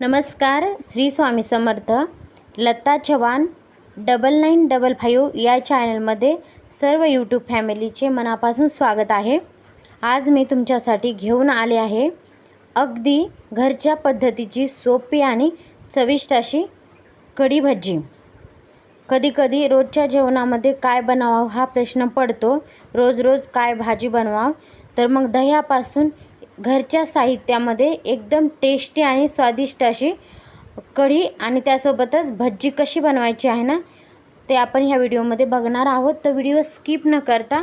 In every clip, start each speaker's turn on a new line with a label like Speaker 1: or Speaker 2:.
Speaker 1: नमस्कार. श्री स्वामी समर्थ. लता चव्हाण 9955 या चॅनलमध्ये सर्व यूट्यूब फॅमिलीचे मनापासून स्वागत आहे. आज मी तुमच्यासाठी घेऊन आले आहे अगदी घरच्या पद्धतीची सोपी आणि चविष्ट अशी कढी भजी. कधीकधी रोजच्या जेवणामध्ये काय बनवावं हा प्रश्न पडतो. रोज रोज काय भाजी बनवावं, तर मग दह्यापासून घरच्या साहित्यामध्ये एकदम टेस्टी आणि स्वादिष्ट अशी कढी आणि त्यासोबतच भजी कशी बनवायची आहे ना, ते आपण ह्या व्हिडिओमध्ये बघणार आहोत. तर व्हिडिओ स्किप न करता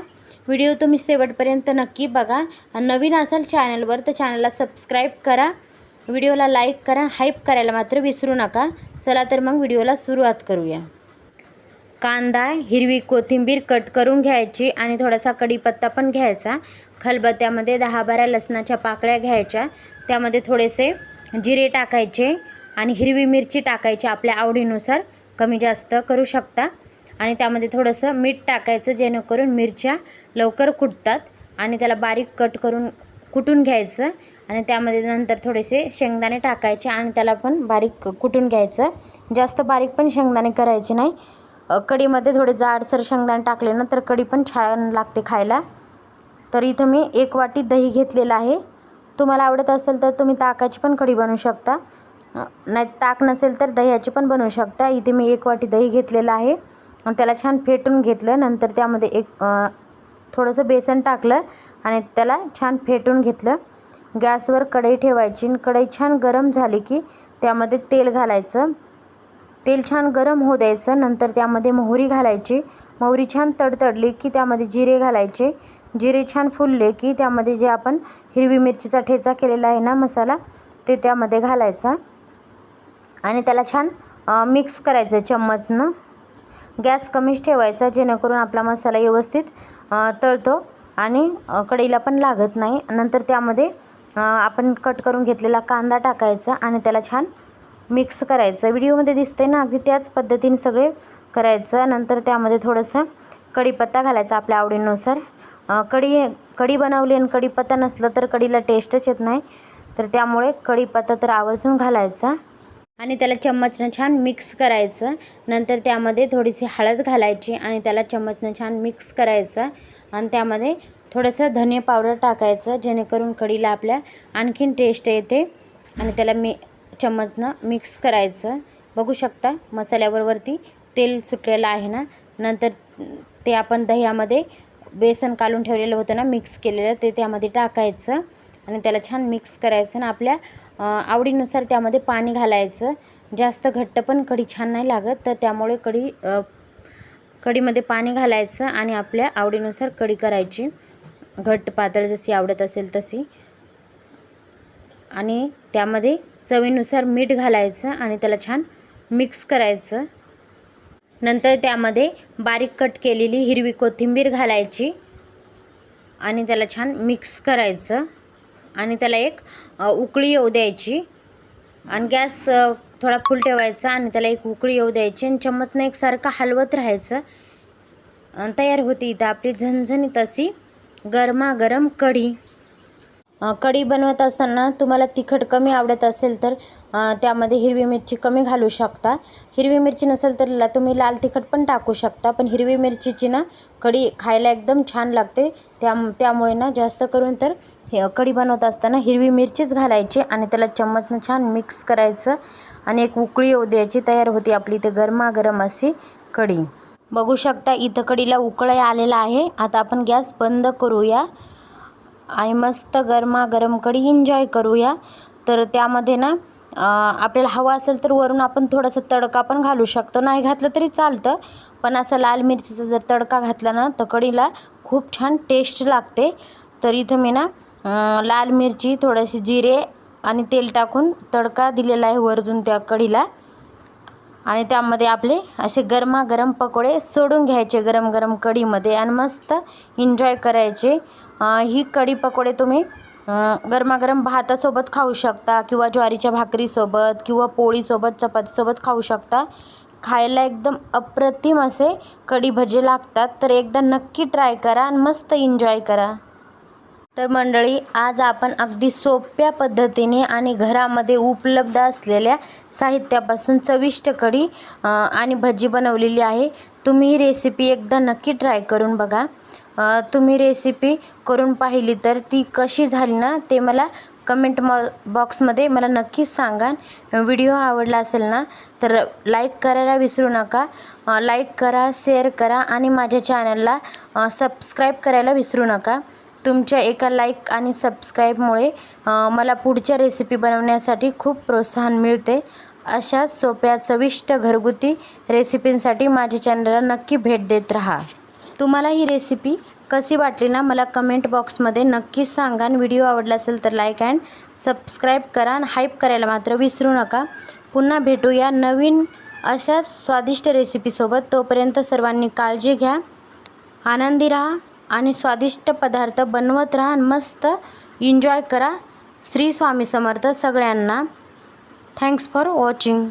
Speaker 1: व्हिडिओ तुम्ही शेवटपर्यंत नक्की बघा. नवीन असाल चॅनलवर तर चॅनलला सबस्क्राईब करा, व्हिडिओला लाईक करा, हाईप करायला मात्र विसरू नका. चला तर मग व्हिडिओला सुरुवात करूया. कांदा, हिरवी कोथिंबीर कट करून घ्यायची आणि थोडासा कढीपत्ता पण घ्यायचा. खलबत्त्यामध्ये 10-12 लसणाच्या पाकळ्या घ्यायच्या, त्यामध्ये थोडेसे जिरे टाकायचे आणि हिरवी मिरची टाकायची, आपल्या आवडीनुसार कमी जास्त करू शकता. आणि त्यामध्ये थोडंसं मीठ टाकायचं जेणेकरून मिरच्या लवकर कुटतात. आणि त्याला बारीक कुटून घ्यायचं आणि त्यामध्ये नंतर थोडेसे शेंगदाणे टाकायचे आणि त्याला पण बारीक कुटून घ्यायचं. जास्त बारीक पण शेंगदाणे करायचे नाही. कढीमध्ये थोडे जाडसर शेंगदाणे टाकले ना तर कढी पण छान लागते खायला. तर इथं मी 1 वाटी दही घेतलेलं आहे. तुम्हाला आवडत असेल तर तुम्ही ताकाची पण कढी बनवू शकता, नाही ताक नसेल तर दह्याची पण बनवू शकता. इथे मी 1 वाटी दही घेतलेलं आहे आणि त्याला छान फेटून घेतलं. नंतर त्यामध्ये थोडंसं बेसन टाकलं आणि त्याला छान फेटून घेतलं. गॅसवर कढई ठेवायची. कढई छान गरम झाली की त्यामध्ये तेल घालायचं. तेल छान गरम होऊ द्यायचं. नंतर त्यामध्ये मोहरी घालायची. मोहरी छान तडतडली की त्यामध्ये जिरे घालायचे. जिरे छान फुलले की त्यामध्ये जे आपण हिरवी मिरचीचा ठेचा केलेला आहे ना मसाला, ते त्यामध्ये घालायचा आणि त्याला छान मिक्स करायचं चम्मचनं. गॅस कमीच ठेवायचा जेणेकरून आपला मसाला व्यवस्थित तळतो आणि कढईला पण लागत नाही. नंतर त्यामध्ये आपण कट करून घेतलेला कांदा टाकायचा आणि त्याला छान मिक्स करायचं. व्हिडिओमध्ये दिसते ना, अगदी त्याच पद्धतीने सगळे करायचं. नंतर त्यामध्ये थोडंसं कढीपत्ता घालायचा आपल्या आवडीनुसार. कढी बनवली आणि कढीपत्ता नसलं तर कढीला टेस्टच येत नाही. तर त्यामुळे कढीपत्ता तर आवर्जून घालायचा आणि त्याला चम्मचनं छान मिक्स करायचं. नंतर त्यामध्ये थोडीशी हळद घालायची आणि त्याला चम्मचनं छान मिक्स करायचं आणि त्यामध्ये थोडंसं धने पावडर टाकायचं जेणेकरून कढीला आपल्या आणखीन टेस्ट येते. आणि त्याला चम्मचनं मिक्स करायचं. बघू शकता मसाल्यावर वरती तेल सुटलेलं आहे ना. नंतर ते आपण दह्यामध्ये बेसन काढून ठेवलेलं होतं ना, मिक्स केलेलं, ते त्यामध्ये टाकायचं आणि त्याला छान मिक्स करायचं. आणि आपल्या आवडीनुसार त्यामध्ये पाणी घालायचं. जास्त घट्ट पण कढी छान नाही लागत, तर त्यामुळे कढीमध्ये पाणी घालायचं आणि आपल्या आवडीनुसार कढी करायची, घट्ट पातळ जशी आवडत असेल तशी. आणि त्यामध्ये चवीनुसार मीठ घालायचं आणि त्याला छान मिक्स करायचं. नंतर त्यामध्ये बारीक कट केलेली हिरवी कोथिंबीर घालायची आणि त्याला छान मिक्स करायचं आणि त्याला एक उकळी येऊ द्यायची. आणि गॅस थोडा फुल ठेवायचा आणि त्याला एक उकळी येऊ द्यायची आणि चम्मचने एकसारखं हलवत राहायचं. तयार होती इथं आपली झणझणीत अशी गरमागरम कढी. कढी बनवत असताना तुम्हाला तिखट कमी आवडत असेल तर त्यामध्ये हिरवी मिरची कमी घालू शकता. हिरवी मिरची नसेल तर तुम्ही लाल तिखट पण टाकू शकता. पण हिरवी मिरचीची ना कढी खायला एकदम छान लागते. त्यामुळे ना जास्त करून तर कढी बनवत असताना हिरवी मिरचीच घालायची आणि त्याला चम्मचनं छान मिक्स करायचं आणि एक उकळी येऊ द्यायची. तयार होती आपली इथे गरमागरम अशी कढी. बघू शकता इथं कढीला उकळी आलेला आहे. आता आपण गॅस बंद करूया आणि मस्त गरमागरम कढी एन्जॉय करूया. तर त्यामध्ये ना आपल्याला हवा असेल तर वरून आपण थोडासा तडका पण घालू शकतो, नाही घातलं तरी चालतं. पण असं लाल मिरचीचा जर तडका घातला ना तर कढीला खूप छान टेस्ट लागते. तर इथं मी ना लाल मिरची, थोडेसे जिरे आणि तेल टाकून तडका दिलेला आहे वरून त्या कढीला. आणि त्यामध्ये आपले असे गरमागरम पकोडे सोडून घ्यायचे गरम गरम कढीमध्ये आणि मस्त एन्जॉय करायचे. ही कढी पकोडे तुम्ही गरमागरम भातासोबत खाऊ शकता किंवा ज्वारीच्या भाकरीसोबत किंवा पोळीसोबत, चपातीसोबत खाऊ शकता. खायला एकदम अप्रतिम असे कढी भजे लागतात. तर एकदा नक्की ट्राय करा आणि मस्त एन्जॉय करा. तर मंडळी, आज आपण अगदी सोप्या पद्धतीने आणि घरामध्ये उपलब्ध असलेल्या साहित्यापासून चविष्ट कढी आणि भजी बनवलेली आहे. तुम्ही ही रेसिपी एकदा नक्की ट्राय करून बघा. तुम्ही रेसिपी करून पाहिली तर ती कशी झाली ना ते मला कमेंट बॉक्समध्ये मला नक्कीच सांगा. व्हिडिओ आवडला असेल ना तर लाईक करायला विसरू नका. लाईक करा, शेअर करा आणि माझ्या चॅनलला सबस्क्राईब करायला विसरू नका. तुमच्या एका लाईक आणि सबस्क्राईबमुळे मला पुढच्या रेसिपी बनवण्यासाठी खूप प्रोत्साहन मिळते. अशा सोप्या चविष्ट घरगुती रेसिपींसाठी माझ्या चॅनलला नक्की भेट देत राहा. तुम्हाला ही रेसिपी कशी वाटली ना मला कमेंट बॉक्समध्ये नक्कीच सांगा. व्हिडिओ आवडला असेल तर लाईक अँड सबस्क्राईब करा आणि हाईप करायला मात्र विसरू नका. पुन्हा भेटूया नवीन अशाच स्वादिष्ट रेसिपीसोबत. तोपर्यंत सर्वांनी काळजी घ्या, आनंदी राहा आणि स्वादिष्ट पदार्थ बनवत राहा आणि मस्त एन्जॉय करा. श्री स्वामी समर्थ सगळ्यांना. Thanks for watching.